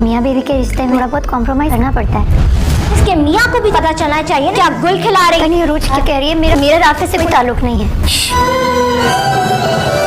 मियाँ बीवी के रिश्ते में थोड़ा बहुत कॉम्प्रोमाइज करना पड़ता है। इसके मियाँ को भी पता चलना चाहिए क्या गुल खिला रही। नहीं, रोज क्या कह रही है, मेरा राफे से कोई ताल्लुक नहीं है।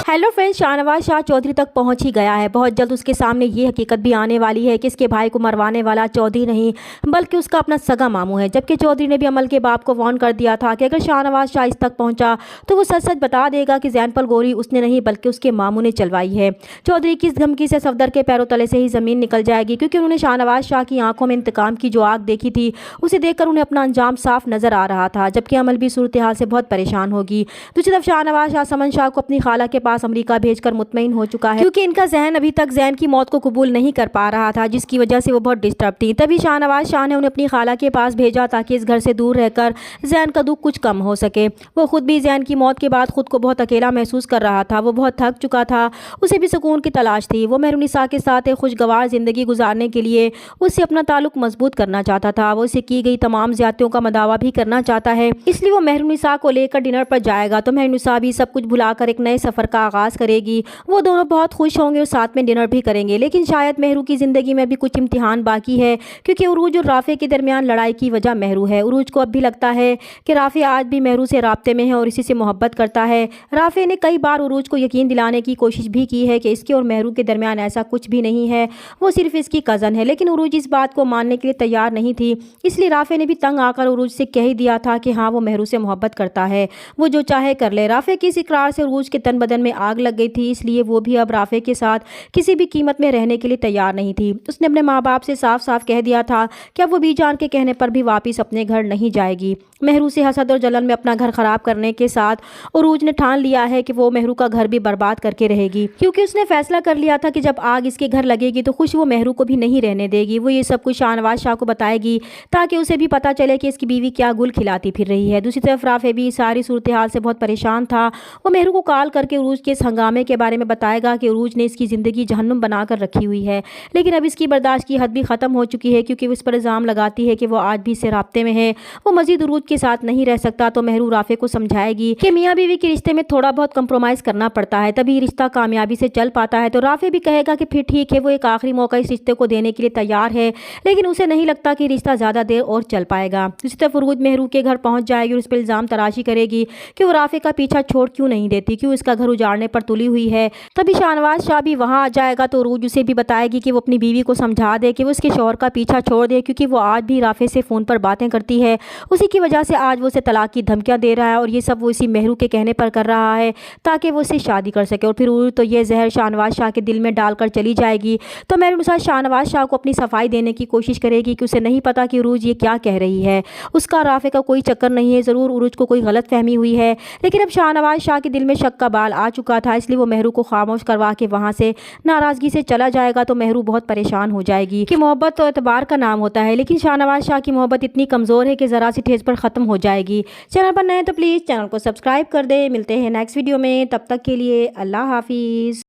हेलो फ्रेंड्स, शाहनवाज शाह चौधरी तक पहुंच ही गया है। बहुत जल्द उसके सामने ये हकीकत भी आने वाली है कि इसके भाई को मरवाने वाला चौधरी नहीं बल्कि उसका अपना सगा मामू है। जबकि चौधरी ने भी अमल के बाप को वार्न कर दिया था कि अगर शाहनवाज शाह इस तक पहुंचा तो वो सच सच बता देगा कि जैनपल गोरी उसने नहीं बल्कि उसके मामू ने चलवाई है। चौधरी की इस धमकी से सफदर के पैरों तले से ही ज़मीन निकल जाएगी, क्योंकि उन्होंने शाहनवाज शाह की आंखों में इंतकाम की जो आग देखी थी उसे देखकर उन्हें अपना अंजाम साफ नजर आ रहा था। जबकि अमल भी सूरत हाल से बहुत परेशान होगी। दूसरी तरफ शाहनवाज शाह समन शाह को अपनी खाला के पास अमरीका भेजकर मुतमईन हो चुका है, क्योंकि इनका जहन अभी तक जैन की मौत को कबूल नहीं कर पा रहा था, जिसकी वजह से वो बहुत डिस्टर्ब थी। तभी शाहनवाज शाह ने उन्हें अपनी खाला के पास भेजा ताकि इस घर से दूर रहकर जैन का दुख कुछ कम हो सके। वो खुद भी जैन की मौत के बाद खुद को बहुत अकेला महसूस कर रहा था। वो बहुत थक चुका था, उसे भी सुकून की तलाश थी। वो मेहरुनिसा के साथ एक खुशगवार ज़िंदगी गुजारने के लिए उससे अपना ताल्लुक मजबूत करना चाहता था। वो उसे की गई तमाम ज़्यादतियों का मदावा भी करना चाहता है, इसलिए वो मेहरुनिसा को लेकर डिनर पर जाएगा तो मेहरुनिसा भी सब कुछ भुलाकर एक नए सफ़र का आगाज़ करेगी। वो दोनों बहुत खुश होंगे और साथ में डिनर भी करेंगे। लेकिन शायद मेहरू की ज़िंदगी में भी कुछ इम्तिहान बाकी है, क्योंकि उरूज और राफ़े के दरमियान लड़ाई की वजह मेहरू है। उरूज को अब भी लगता है कि राफ़े आज भी मेहरू से राब्ते में है और इसी से मोहब्बत करता है। राफ़े ने कई बार उरूज को यकीन दिलाने की कोशिश भी की है कि इसके और मेहरू के दरमियान ऐसा कुछ भी नहीं है, वो सिर्फ इसकी कज़न है। लेकिन उरूज इस बात को मानने के लिए तैयार नहीं थी, इसलिए राफ़े ने भी तंग आकर उरूज से कह ही दिया था कि हाँ, वो मेहरू से मोहब्बत करता है, वो जो चाहे कर ले। राफ़े की इस इकरार से उरूज के तन बदन में आग लग गई थी, इसलिए वो भी अब राफ़े के साथ किसी भी कीमत में रहने के लिए तैयार नहीं थी। उसने अपने माँ बाप से साफ साफ कह दिया था कि अब वो बीजान के कहने पर भी वापस अपने घर नहीं जाएगी। मेहरू से हसद और जलन में अपना घर खराब करने के साथ उरूज ने ठान लिया है कि वो मेहरू का घर भी बर्बाद करके रहेगी, क्योंकि उसने फैसला कर लिया था कि जब आग इसके घर लगेगी तो खुश वो मेहरू को भी नहीं रहने देगी। वो ये सब कुछ शाहनवाज शाह को बताएगी ताकि उसे भी पता चले कि इसकी बीवी क्या गुल खिलाती फिर रही है। दूसरी तरफ राफ़े भी सारी सूरत हाल से बहुत परेशान था। वो मेहरू को कॉल करके उरूज के इस हंगामे के बारे में बताएगा कि उरूज ने इसकी ज़िंदगी जहन्नुम बनाकर रखी हुई है, लेकिन अब इसकी बर्दाश्त की हद भी ख़त्म हो चुकी है, क्योंकि वो इस पर इल्ज़ाम लगाती है कि वो आज भी इससे राब्ते में है। वो मजीद उरूज के साथ नहीं रह सकता तो मेहरू राफ़े को समझाएगी कि मियाँ बीवी के रिश्ते में थोड़ा बहुत कंप्रोमाइज़ करना पड़ता है, तभी रिश्ता कामयाबी से चल पाता है। तो राफ़े भी कहेगा कि फिर ठीक है, वो एक आखिरी मौका इस रिश्ते को देने के लिए तैयार है, लेकिन उसे नहीं लगता कि रिश्ता ज़्यादा देर और चल पाएगा। दूसरी तरफ उरूज मेहरू के घर पहुँच जाएगी और उस पर इल्ज़ाम तराशी करेगी कि वो राफ़े का पीछा छोड़ क्यों नहीं देती, क्यों इसका घर उजाड़ने पर तुली हुई है। तभी शाहनवाज शाह भी वहाँ आ जाएगा तो उरूज उसे भी बताएगी कि वो अपनी बीवी को समझा दे कि वो उसके शौहर का पीछा छोड़ दे, क्योंकि वो आज भी राफ़े से फ़ोन पर बातें करती है। उसी की वजह से आज वो उसे तलाक की धमकियाँ दे रहा है और ये सब वो इसी मेहरू के कहने पर कर रहा है ताकि वो उससे शादी कर सके। और फिर उरूज तो ये जहर शाहनवाज शाह के दिल में डालकर चली जाएगी। तो मेहरुनिसा शाहनवाज शाह को अपनी सफाई देने की कोशिश करेगी कि उसे नहीं पता कि उरूज ये क्या कह रही है, उसका राफ़े का कोई चक्कर नहीं है, ज़रूर उरूज को कोई गलत फहमी हुई है। लेकिन अब शाहनवाज शाह के दिल में शक का बाल आ चुका था, इसलिए वो मेहरू को खामोश करवा के वहाँ से नाराज़गी से चला जाएगा। तो मेहरू बहुत परेशान हो जाएगी कि मोहब्बत तो एतबार का नाम होता है, लेकिन शाहनवाज शाह की मोहब्बत इतनी कमज़ोर है कि ज़रा सी ठेस पर ख़त्म हो जाएगी। चैनल पर नए तो प्लीज़ चैनल को सब्सक्राइब कर दे। मिलते हैं नेक्स्ट वीडियो में, तब तक के लिए अल्लाह हाफिज़।